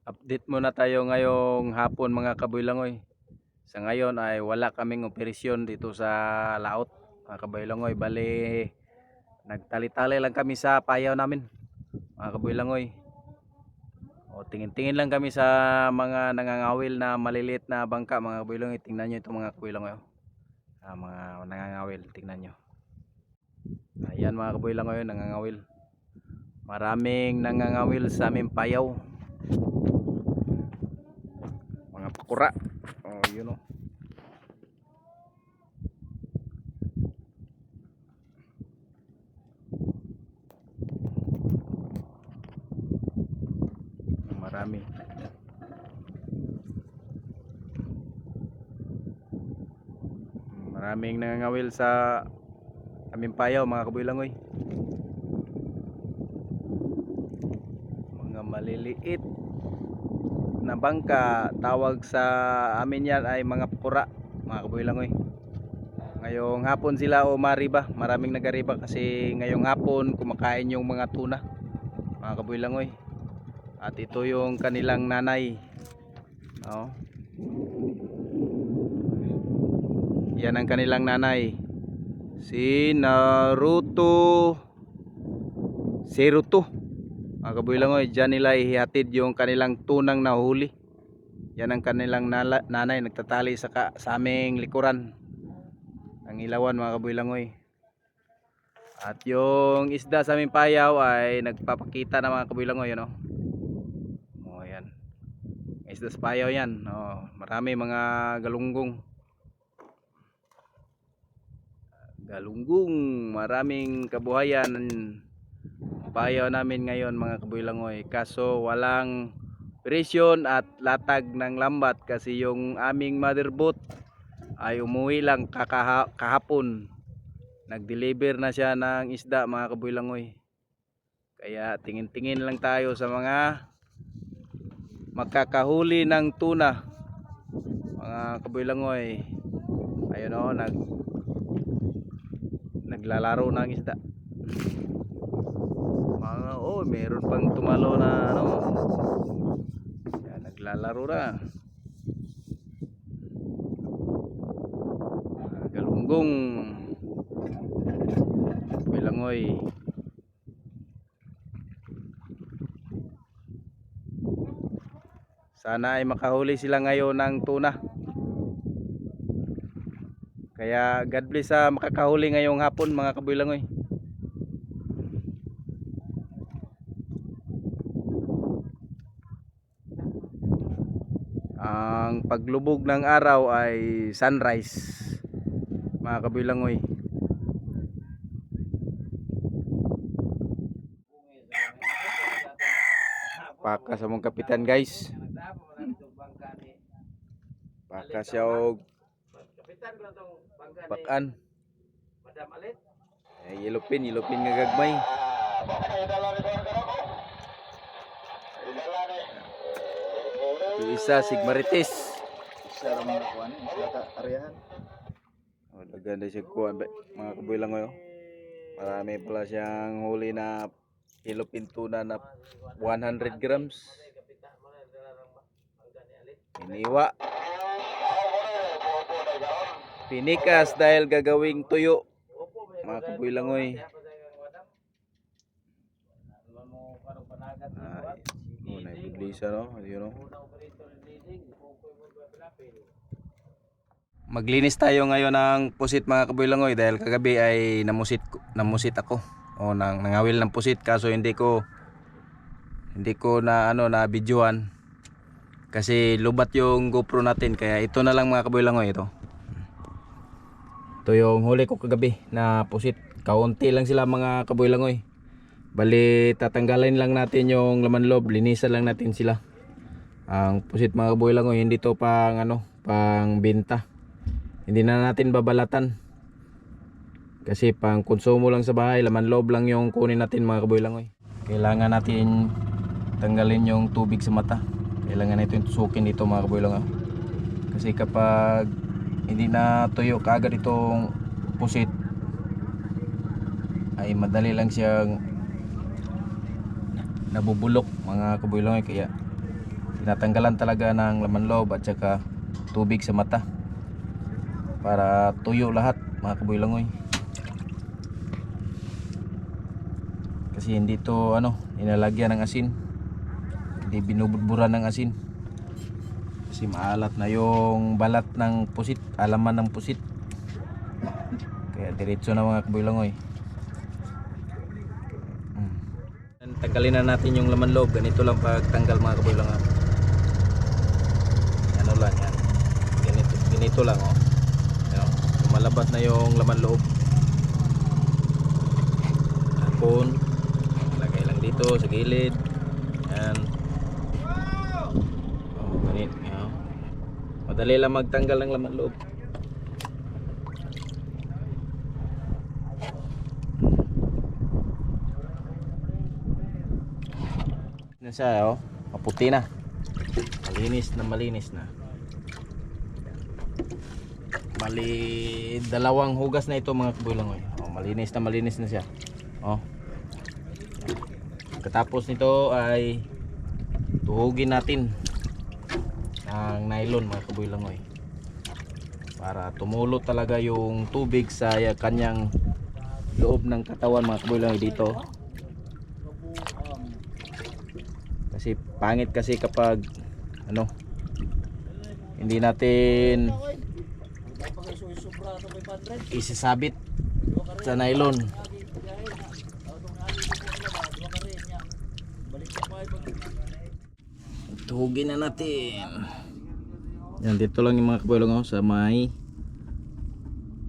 Update muna tayo ngayong hapon mga kaboylangoy. Sa ngayon ay wala kaming operasyon dito sa laot mga kaboylangoy. Bali nagtali-tali lang kami sa payaw namin mga kaboylangoy. O tingin-tingin lang kami sa mga nangangawil na maliliit na bangka mga kaboylangoy. Tingnan nyo ito mga kaboylangoy. Mga nangangawil, tingnan nyo. Ayan mga kaboylangoy, nangangawil. Maraming nangangawil sa aming payaw. Mga pakura. Oh, yun o. Marami. Maraming nangangawil sa aming payaw mga kaboylangoy. Mga maliliit na bangka, tawag sa amin yan ay mga pakura mga kaboylangoy. Ngayong hapon sila umariba, maraming nagariba kasi ngayong hapon kumakain yung mga tuna mga kaboylangoy. At ito yung kanilang nanay. Yan ang kanilang nanay, si Naruto Seruto mga kaboylangoy. Diyan nila ihihatid yung kanilang tunang nahuli. Yan ang kanilang nanay, nagtatali sa aming likuran ang ilawan mga kaboylangoy. At yung isda sa aming payaw ay nagpapakita na mga kaboylangoy, ano? Oh, yan. Isda sa payaw yan. Oh, marami mga galunggong. Maraming kabuhayan payaw namin ngayon mga kaboylangoy. Kaso walang presyon at latag ng lambat kasi yung aming mother boat ay umuwi lang kahapon. Nag-deliver na siya ng isda mga kaboylangoy. Kaya tingin-tingin lang tayo sa mga makakahuli ng tuna mga kaboylangoy. Ayun o, naglalaro ng isda. Meron pang tumalo na ano. Yan, naglalaro na. Galunggong. Kaboylangoy. Sana ay makahuli sila ngayon ng tuna. Kaya God bless sa makakahuli ngayong hapon mga kaboylangoy. Ang paglubog ng araw ay sunrise mga kaboylangoy. Paka sa mong kapitan guys. Paka siya og bakan. Yelupin nga gagmay. Ito isa sigmarites. Isa ramang kuan, isa arihan. Ganda siya kuan mga kaboylangoy. Marami pala siyang huli na yelupin tuna na 100 grams. Iniwa. Pinikas dahil gagawing tuyo mga kaboylangoy. Naibudlisa no, yun no. Maglinis tayo ngayon ng pusit mga kaboylangoy dahil kagabi ay namusit ako o nangawil ng pusit kaso hindi ko na na videoan kasi lubat yung GoPro natin, kaya ito na lang mga kaboylangoy. Ito yung huli ko kagabi na pusit. Kaunti lang sila mga kaboylangoy. Bali tatanggalin lang natin yung laman loob, linisan lang natin sila. Ang pusit mga kaboylangoy hindi to pang pang benta. Hindi na natin babalatan kasi pang konsumo lang sa bahay, laman loob lang yung kunin natin mga kaboylangoy. Kailangan natin tanggalin yung tubig sa mata. Kailangan natin tusukin dito mga kaboylangoy. Kasi kapag hindi na tuyo kaagad itong pusit ay madali lang siyang nabubulok mga kaboylangoy. Kaya tinatanggalan talaga ng laman loob at saka tubig sa mata para tuyo lahat mga kabuilangoy. Kasi hindi to inalagyan ng asin, hindi binubudburan ng asin kasi maalat na yung balat ng pusit, alaman ng pusit, kaya diretso na mga kabuilangoy. Tanggalin na natin yung laman loob. Ganito lang pagtanggal mga kabuilangoy. Ano lang yan, ganito lang lumalabas na yung laman loob. Tapon lagay lang dito sa gilid yan. Ganit, madali lang magtanggal ng laman loob. Na siya, maputi na, malinis na. Bali dalawang hugas na ito mga kabuilangoy. Malinis na siya. Katapos nito ay tuhugin natin ang nylon mga kabuilangoy para tumulo talaga yung tubig sa kanyang loob ng katawan mga kabuilangoy dito. Kasi pangit kasi kapag hindi natin isasabit sa nylon. Tuhugin na natin. Yan, dito lang yung mga kabuilangoy sa may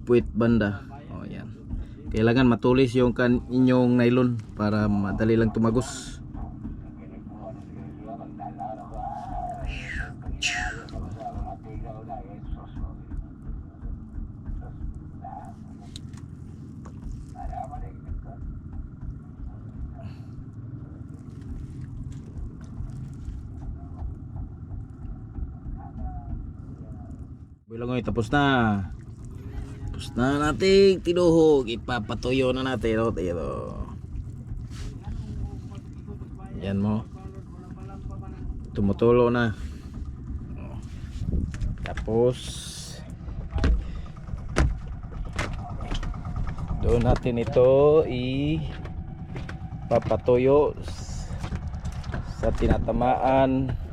puwit banda. Yan. Kailangan matulis yung inyong nylon para madali lang tumagos. Kabuilangoy, tapos na nating tinuhog. Ipapatuyo na natin ito. Yan mo, tumutulo na. Tapos doon natin ito ipapatuyo sa tinatamaan.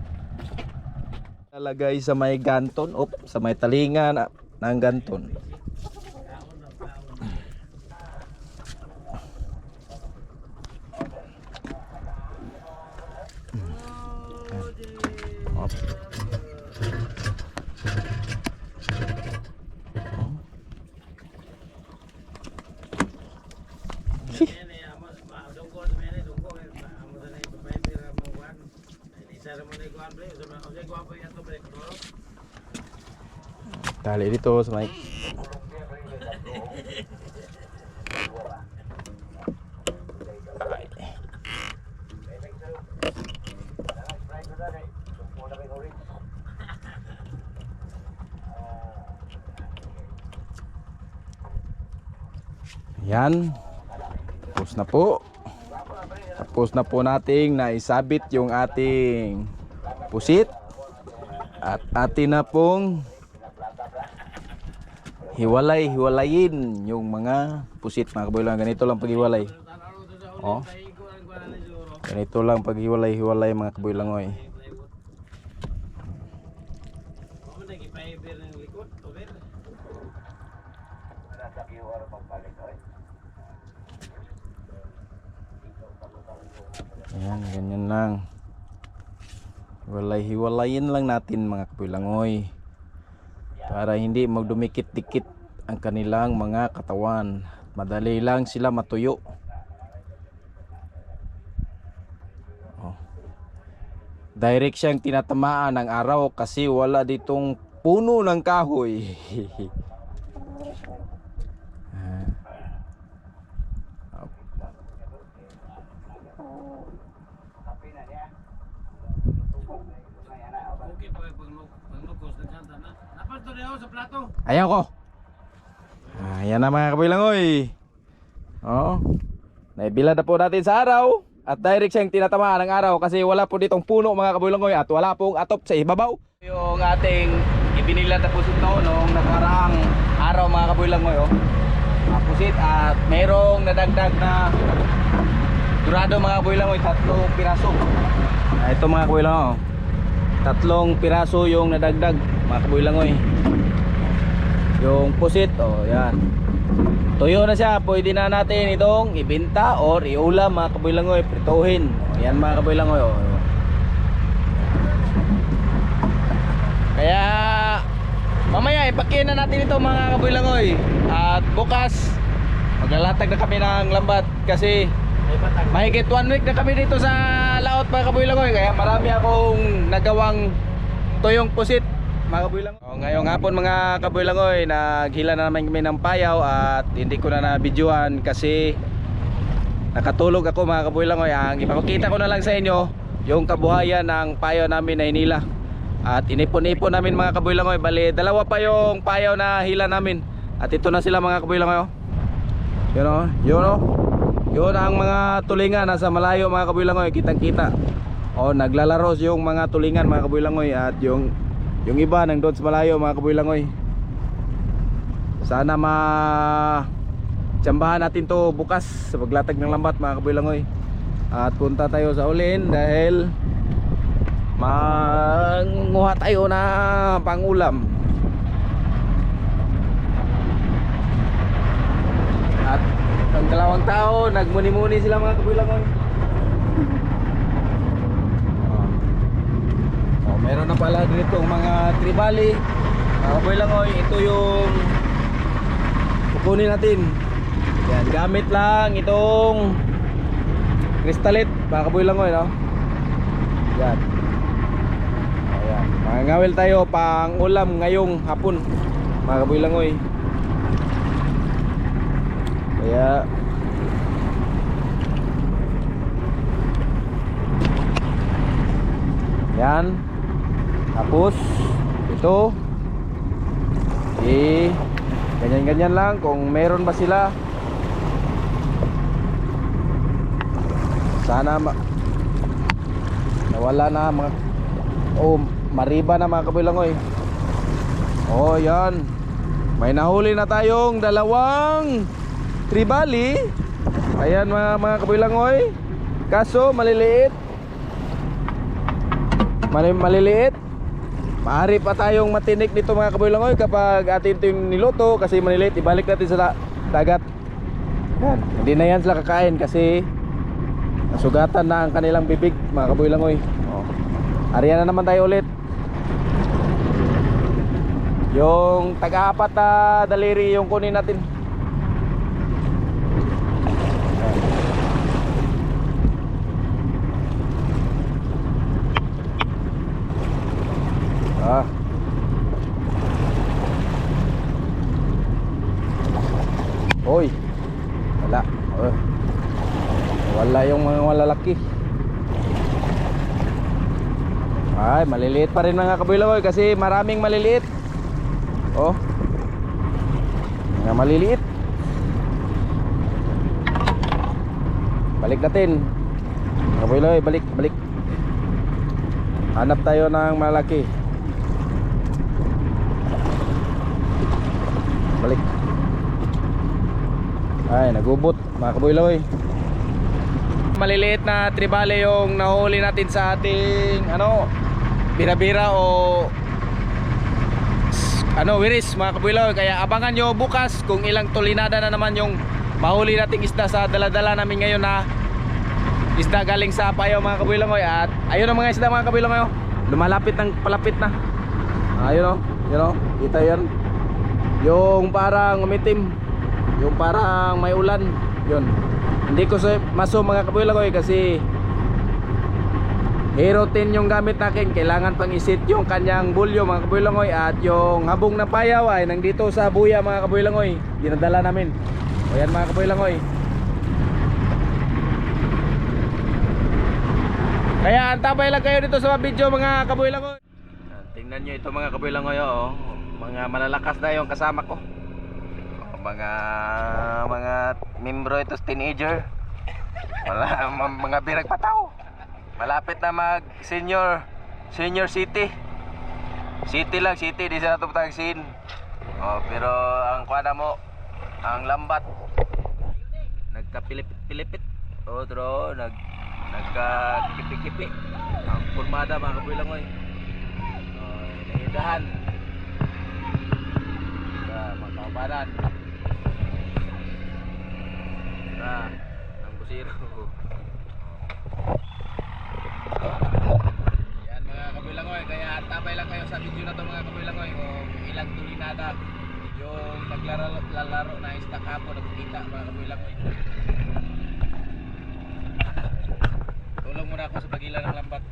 Lalagay sa may ganton, sa may talinga ng ganton. Tali dito sa may yan. Tapos na po nating naisabit yung ating pusit at atin na pong hiwalayin yung mga pusit mga kabuilangoy. Ganito lang paghiwalay. Ganito lang paghiwalay mga kabuilangoy. Ayan, ganyan lang. Hiwalayin lang natin mga kabuilangoy para hindi magdumikit-dikit ang kanilang mga katawan. Madali lang sila matuyo. Direct siyang tinatamaan ng araw kasi wala ditong puno ng kahoy. Ayan ko. Ayan na mga kabuilangoy. Naibila na po natin sa araw. at direct siyang tinatamaan ng araw kasi wala po ditong puno mga kabulangoy at wala pong atop sa ibabaw. Yung ating ibinilad na pusit noong nakaraang araw mga kabulangoy pusit at merong nadagdag na durado mga kabulangoy, 3 piraso. Ito mga kabulangoy, 3 piraso yung nadagdag mga kabulangoy. Yung pusit, yan. Tuyo na siya, pwede na natin itong ibenta or iulam mga kabulangoy, prituhin. Yan mga kabulangoy. Kaya mamaya ipakiin na natin ito mga kabulangoy. At bukas maglalatag na kami ng lambat kasi mahigit 1 week na kami dito sa laot mga kabulangoy. Kaya marami akong nagawang tuyong pusit mga kabulangoy. Ngayong hapon mga kabulangoy, naghila na naman kami ng payaw at hindi ko na na-videoan kasi nakatulog ako mga kabulangoy. Ang ipapakita ko na lang sa inyo yung kabuhayan ng payaw namin na hinila. At inipon-ipon namin mga kabulangoy. Bali, 2 pa yung payaw na hila namin. At ito na sila mga kabulangoy. Yun ang mga tulingan nasa malayo mga kabulangoy, kitang-kita. Naglalaros yung mga tulingan mga kabulangoy at yung iba nandun sa malayo mga kabulangoy. Sana tsambahan natin to bukas sa paglatag ng lambat mga kabulangoy. At punta tayo sa ulin dahil manguha tayo na pangulam. At ang 2 tao nagmuni-muni sila mga kabulangoy. Meron na pala dito mga tribali mga kabulangoy. Ito yung kukunin natin. Yan, gamit lang itong kristalit mga kabulangoy, no? Yan. Ayan, mangangawil tayo pang ulam ngayong hapon mga kabulangoy. Kaya yan. Tapos ito ganyan-ganyan lang kung meron ba sila. Sana nawala na mga mariba na mga kabulangoy. Yan. May nahuli na tayong 2 tribali. Ayan mga kabulangoy. Kaso maliliit. Maliliit. Maaari pa tayong matinik nito mga kabulangoy kapag atin ito yung niluto kasi maliliit. Ibalik natin sa dagat. Yan. Hindi na yan sila kakain kasi nasugatan na ang kanilang bibig mga kabulangoy. Ariyan na naman tayo ulit. Yung tag-4 na daliri yung kunin natin. Hoy, wala. Wala yung mga malalaki. Ay, maliliit pa rin mga kabulangoy kasi maraming maliliit. Mga maliliit. Balik natin. Kabulangoy, balik. Hanap tayo ng malaki. Balik. Ay, nagubot mga kabulangoy. Maliliit na tribale yung nahuli natin sa ating bira-bira o wiris mga kabulangoy. Kaya abangan nyo bukas kung ilang tulinada na naman yung mahuli nating isda sa daladala namin ngayon na isda galing sa payaw mga kabulangoy. At ayun ang mga isda mga kabulangoy, lumalapit ng palapit na. Ayun kita yan. Yung parang umitim, yung parang may ulan, yun. Hindi ko maso mga kabulangoy kasi Hero 10 yung gamit natin. Kailangan pang isit yung kanyang bulyo mga kabulangoy. At yung habong ng payaw ay nandito sa buya mga kabulangoy, dinadala namin. O yan mga kabulangoy. Kaya antabay lang kayo dito sa video mga kabulangoy. Tingnan nyo ito mga kabulangoy, mga malalakas na yung kasama ko. Mga membro ito, teenager. Wala, mga birag pataw. Malapit na mag senior city. City lang, city, di sila tumutang sin. Oh, pero ang kuana mo, ang lambat nagkapilipit-pilipit. Oh, tro, nagkakipi-kipi. Ang pormada mga kabuilangoy. Oh, naidahan. Mga kabanan. Ang busiro. Yan mga kabilangoy, kaya tabay lang kayo sa video na to mga kabilangoy kung ilang tulinada yung naglalaro na istak hapon nakikita mga kabilangoy. Tulong muna ako sa pagilan ng lambat.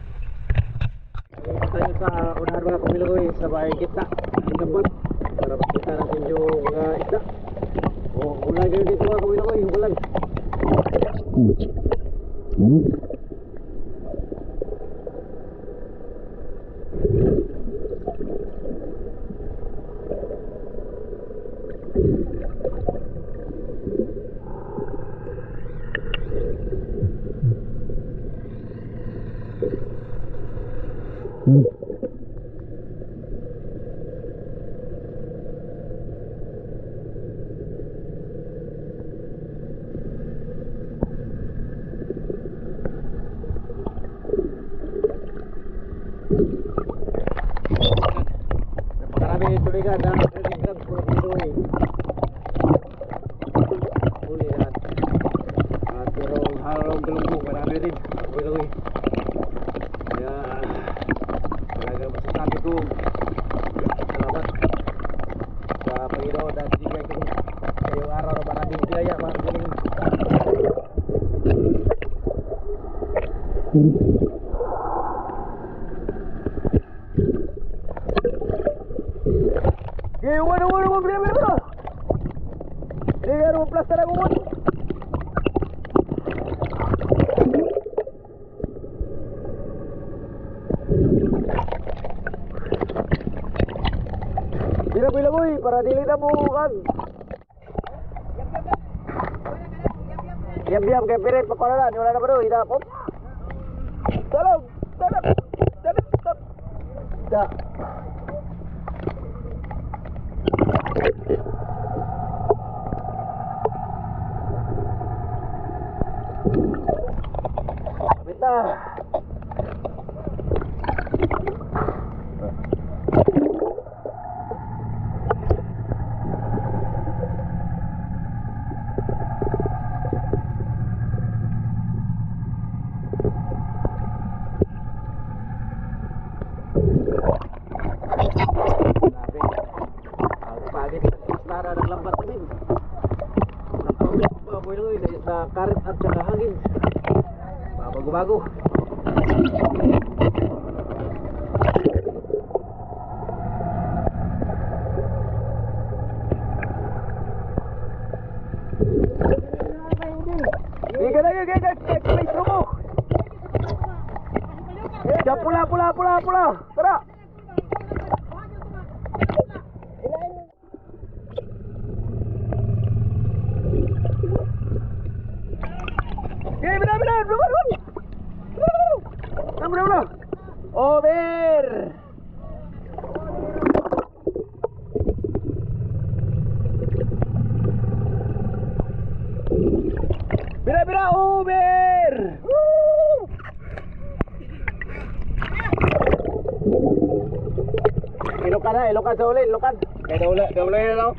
Tayo sa unahan mga kabilangoy sa bahay kita ang lambat para makita natin yung mga isda. O, ulan kayo dito mga kabilangoy, ulan. Napakarami tuligan na 30 grams po na pinoy. Huli lahat. At pero halong galunggong marami rin. Pinoy. Kaya talaga masasabi ko salamat sa Panginoon at bigay ko ngayong araw na maraming biyaya mga galing. Bueno, primero. Llegaron aplastar a Gumón. Pila boy, para dili na mo kan. Diam kay pirit pakalalan, wala na bro, ida pop. Salam. Da. Bita. Sa karet at saka hangin bago-bago. Ikan lagi guys, maestro mo. Ya pula. Tara. Benar, belum. Over. Benar, over. Ilokan sa uli, ilokan. Kaya daula na lang.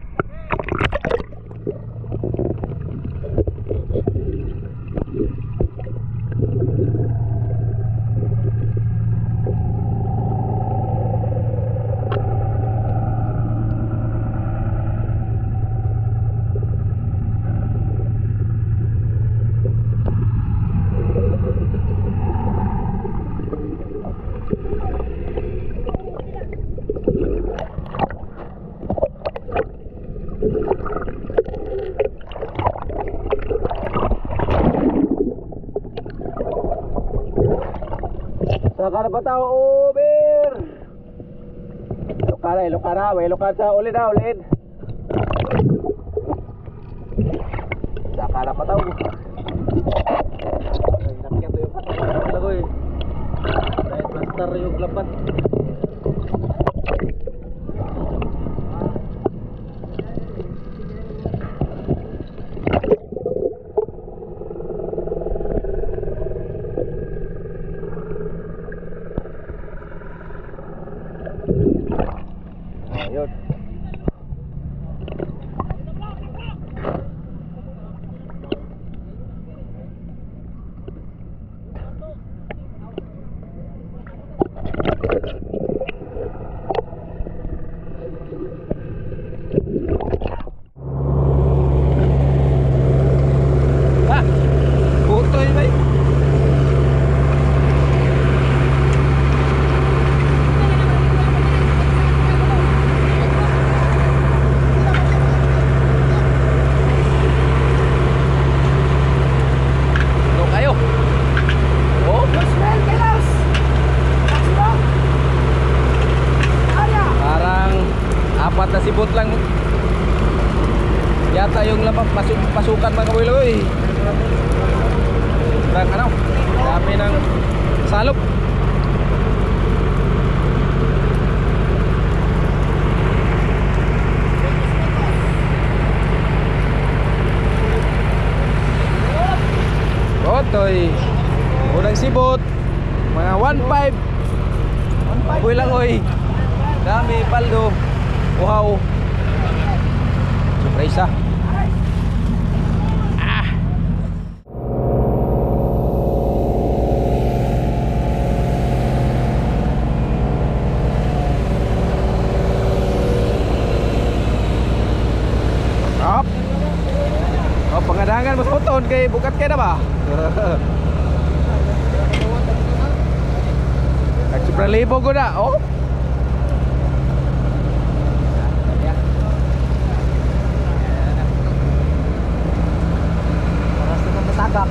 Saka na pa tao, over. Ilokara, may ilokara sa ulid na, ulid. Saka na pa tao. Ay, nakyat yung katawan ko eh. Dahil plaster yung lapat. Ayun. Ha! Putoy ba yun? Ano kayo? Oh? Parang apat na sibot lang yata yung pasukan mga kabuloy. Sobrang ano, dami ng salop. Otoy, unang sibot, mga 1.5. Kabuloy lang oy. Dami, paldo. Wow. Surprise ah. Up. Oh, pengadangan mas puton kay bukat kay na ba? Nagsobrang libo ko na. Oh. Tagak.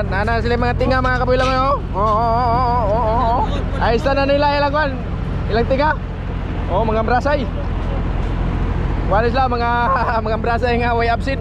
Nana sila mga tinga mga kabulang oh. Oo. Ayos na nila ilang kwan. Ilang tinga? Oh, mga brasay. Walis lang mga brasay nga way absent.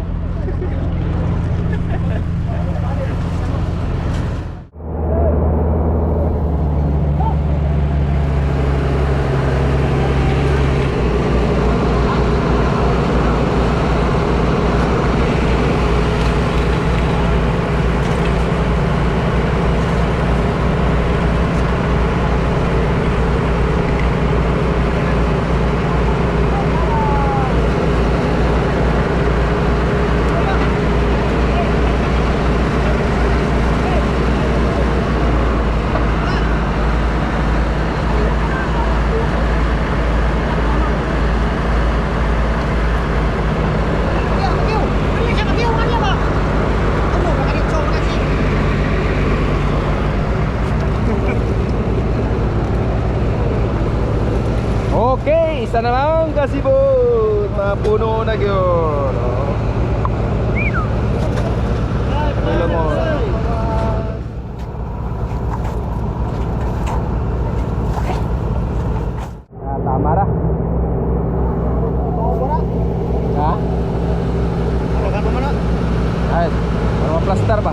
Okay, isa na lang kasibot. Mapuno na yun. Alam mo. Tama ra. Ha? Ay, ano plaster ba?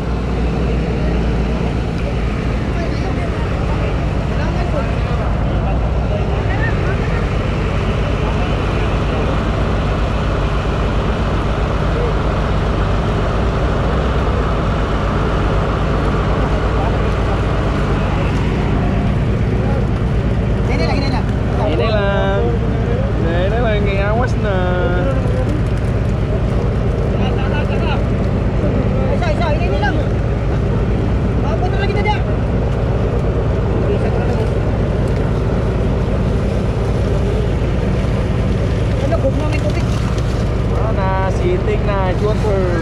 White water.